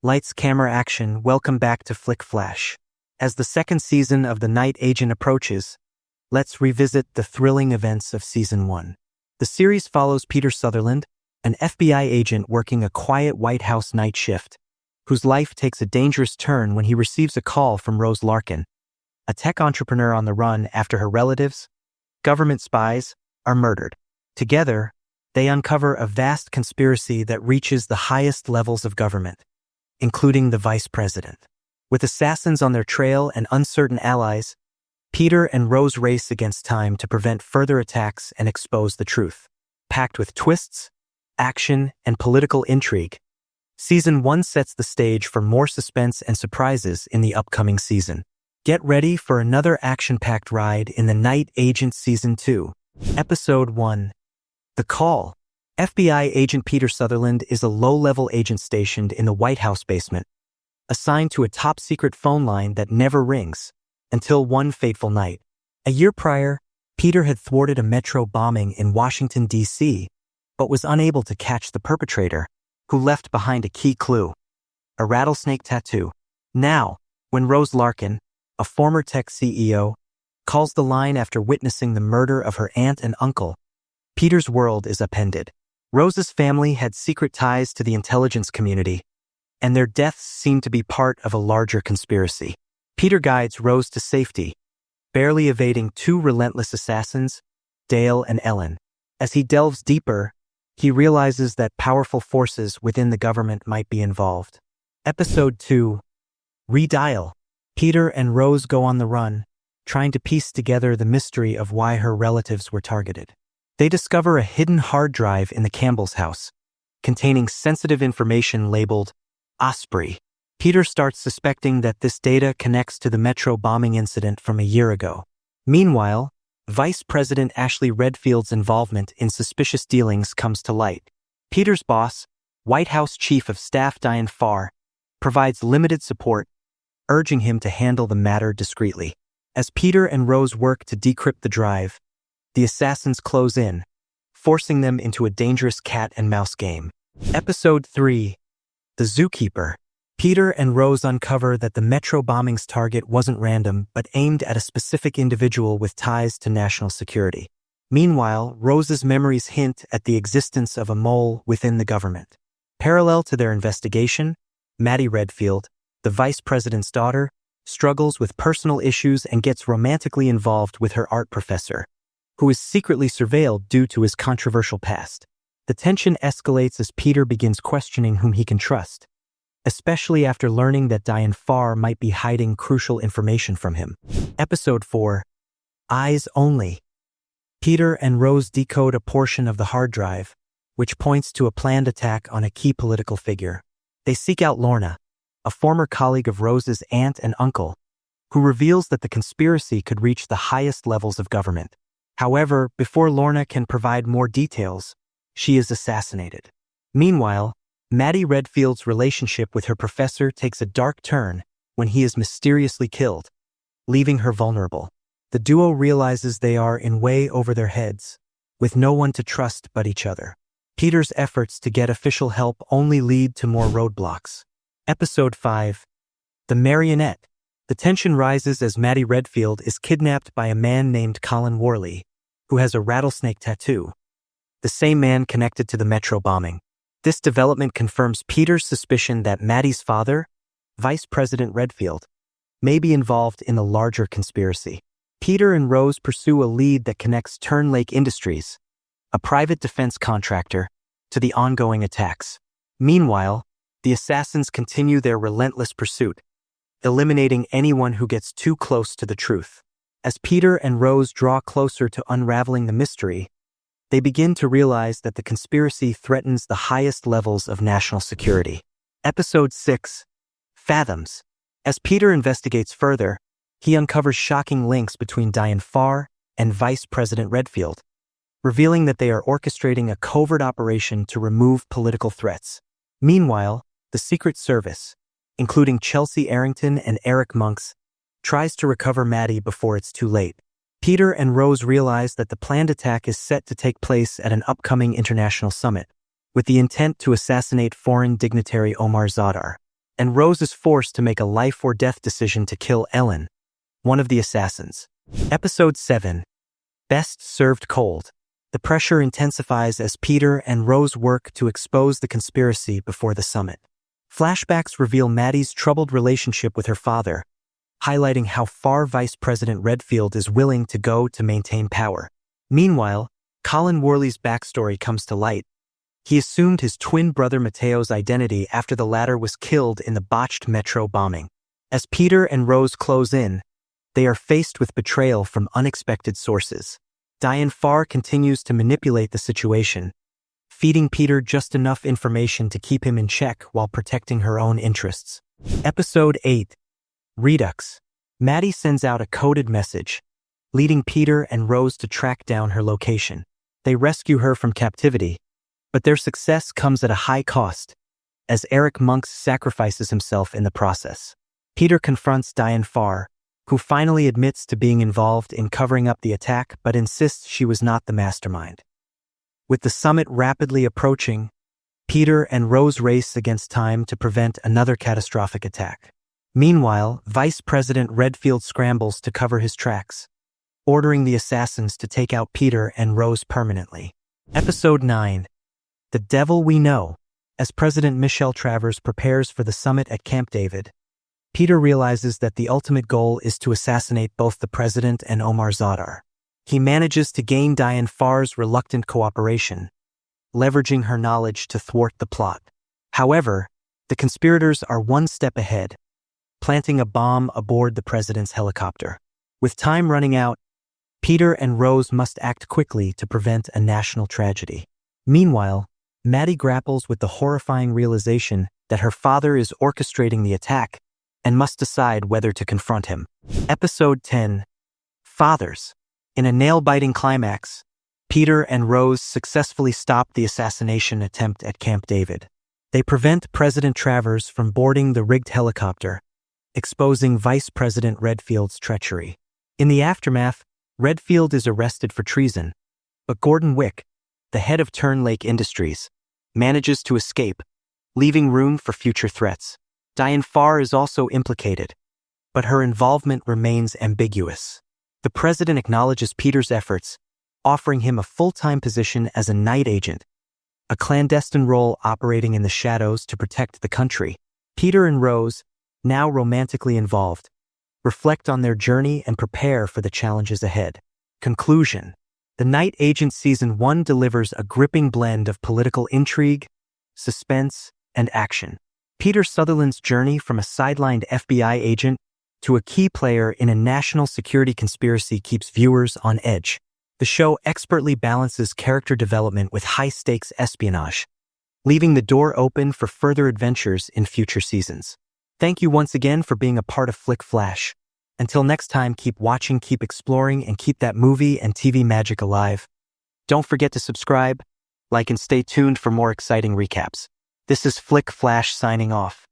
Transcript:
Lights, camera, action. Welcome back to Flick Flash. As the second season of The Night Agent approaches, let's revisit the thrilling events of Season 1. The series follows Peter Sutherland, an FBI agent working a quiet White House night shift, whose life takes a dangerous turn when he receives a call from Rose Larkin, a tech entrepreneur on the run after her relatives, government spies, are murdered. Together, they uncover a vast conspiracy that reaches the highest levels of government, including the vice president. With assassins on their trail and uncertain allies, Peter and Rose race against time to prevent further attacks and expose the truth. Packed with twists, action, and political intrigue, Season 1 sets the stage for more suspense and surprises in the upcoming season. Get ready for another action-packed ride in The Night Agent Season 2. Episode 1. The Call. FBI agent Peter Sutherland is a low-level agent stationed in the White House basement, assigned to a top-secret phone line that never rings, until one fateful night. A year prior, Peter had thwarted a metro bombing in Washington, D.C., but was unable to catch the perpetrator, who left behind a key clue: a rattlesnake tattoo. Now, when Rose Larkin, a former tech CEO, calls the line after witnessing the murder of her aunt and uncle, Peter's world is upended. Rose's family had secret ties to the intelligence community, and their deaths seem to be part of a larger conspiracy. Peter guides Rose to safety, barely evading two relentless assassins, Dale and Ellen. As he delves deeper, he realizes that powerful forces within the government might be involved. Episode 2. Redial. Peter and Rose go on the run, trying to piece together the mystery of why her relatives were targeted. They discover a hidden hard drive in the Campbell's house, containing sensitive information labeled Osprey. Peter starts suspecting that this data connects to the metro bombing incident from a year ago. Meanwhile, Vice President Ashley Redfield's involvement in suspicious dealings comes to light. Peter's boss, White House Chief of Staff Diane Farr, provides limited support, urging him to handle the matter discreetly. As Peter and Rose work to decrypt the drive, the assassins close in, forcing them into a dangerous cat-and-mouse game. Episode 3. The Zookeeper. Peter and Rose uncover that the metro bombing's target wasn't random but aimed at a specific individual with ties to national security. Meanwhile, Rose's memories hint at the existence of a mole within the government. Parallel to their investigation, Maddie Redfield, the vice president's daughter, struggles with personal issues and gets romantically involved with her art professor, who is secretly surveilled due to his controversial past. The tension escalates as Peter begins questioning whom he can trust, especially after learning that Diane Farr might be hiding crucial information from him. Episode 4. Eyes Only. Peter and Rose decode a portion of the hard drive, which points to a planned attack on a key political figure. They seek out Lorna, a former colleague of Rose's aunt and uncle, who reveals that the conspiracy could reach the highest levels of government. However, before Lorna can provide more details, she is assassinated. Meanwhile, Maddie Redfield's relationship with her professor takes a dark turn when he is mysteriously killed, leaving her vulnerable. The duo realizes they are in way over their heads, with no one to trust but each other. Peter's efforts to get official help only lead to more roadblocks. Episode 5. The Marionette. The tension rises as Maddie Redfield is kidnapped by a man named Colin Worley, who has a rattlesnake tattoo, the same man connected to the metro bombing. This development confirms Peter's suspicion that Maddie's father, Vice President Redfield, may be involved in the larger conspiracy. Peter and Rose pursue a lead that connects Turn Lake Industries, a private defense contractor, to the ongoing attacks. Meanwhile, the assassins continue their relentless pursuit, eliminating anyone who gets too close to the truth. As Peter and Rose draw closer to unraveling the mystery, they begin to realize that the conspiracy threatens the highest levels of national security. Episode 6. Fathoms. As Peter investigates further, he uncovers shocking links between Diane Farr and Vice President Redfield, revealing that they are orchestrating a covert operation to remove political threats. Meanwhile, the Secret Service, including Chelsea Arrington and Eric Monks, tries to recover Maddie before it's too late. Peter and Rose realize that the planned attack is set to take place at an upcoming international summit, with the intent to assassinate foreign dignitary Omar Zadar. and Rose is forced to make a life-or-death decision to kill Ellen, one of the assassins. Episode 7. Best Served Cold. The pressure intensifies as Peter and Rose work to expose the conspiracy before the summit. Flashbacks reveal Maddie's troubled relationship with her father, highlighting how far Vice President Redfield is willing to go to maintain power. Meanwhile, Colin Worley's backstory comes to light. He assumed his twin brother Mateo's identity after the latter was killed in the botched metro bombing. As Peter and Rose close in, they are faced with betrayal from unexpected sources. Diane Farr continues to manipulate the situation, feeding Peter just enough information to keep him in check while protecting her own interests. Episode 8. Redux. Maddie sends out a coded message, leading Peter and Rose to track down her location. They rescue her from captivity, but their success comes at a high cost, as Eric Monks sacrifices himself in the process. Peter confronts Diane Farr, who finally admits to being involved in covering up the attack but insists she was not the mastermind. With the summit rapidly approaching, Peter and Rose race against time to prevent another catastrophic attack. Meanwhile, Vice President Redfield scrambles to cover his tracks, ordering the assassins to take out Peter and Rose permanently. Episode 9. The Devil We Know. As President Michelle Travers prepares for the summit at Camp David, Peter realizes that the ultimate goal is to assassinate both the president and Omar Zadar. He manages to gain Diane Farr's reluctant cooperation, leveraging her knowledge to thwart the plot. However, the conspirators are one step ahead, planting a bomb aboard the president's helicopter. With time running out, Peter and Rose must act quickly to prevent a national tragedy. Meanwhile, Maddie grapples with the horrifying realization that her father is orchestrating the attack and must decide whether to confront him. Episode 10. Fathers. In a nail-biting climax, Peter and Rose successfully stop the assassination attempt at Camp David. They prevent President Travers from boarding the rigged helicopter, exposing Vice President Redfield's treachery. In the aftermath, Redfield is arrested for treason, but Gordon Wick, the head of Turn Lake Industries, manages to escape, leaving room for future threats. Diane Farr is also implicated, but her involvement remains ambiguous. The president acknowledges Peter's efforts, offering him a full-time position as a night agent, a clandestine role operating in the shadows to protect the country. Peter and Rose, now romantically involved, reflect on their journey and prepare for the challenges ahead. Conclusion. The Night Agent Season 1 delivers a gripping blend of political intrigue, suspense, and action. Peter Sutherland's journey from a sidelined FBI agent to a key player in a national security conspiracy keeps viewers on edge. The show expertly balances character development with high-stakes espionage, leaving the door open for further adventures in future seasons. Thank you once again for being a part of Flick Flash. Until next time, keep watching, keep exploring, and keep that movie and TV magic alive. Don't forget to subscribe, like, and stay tuned for more exciting recaps. This is Flick Flash signing off.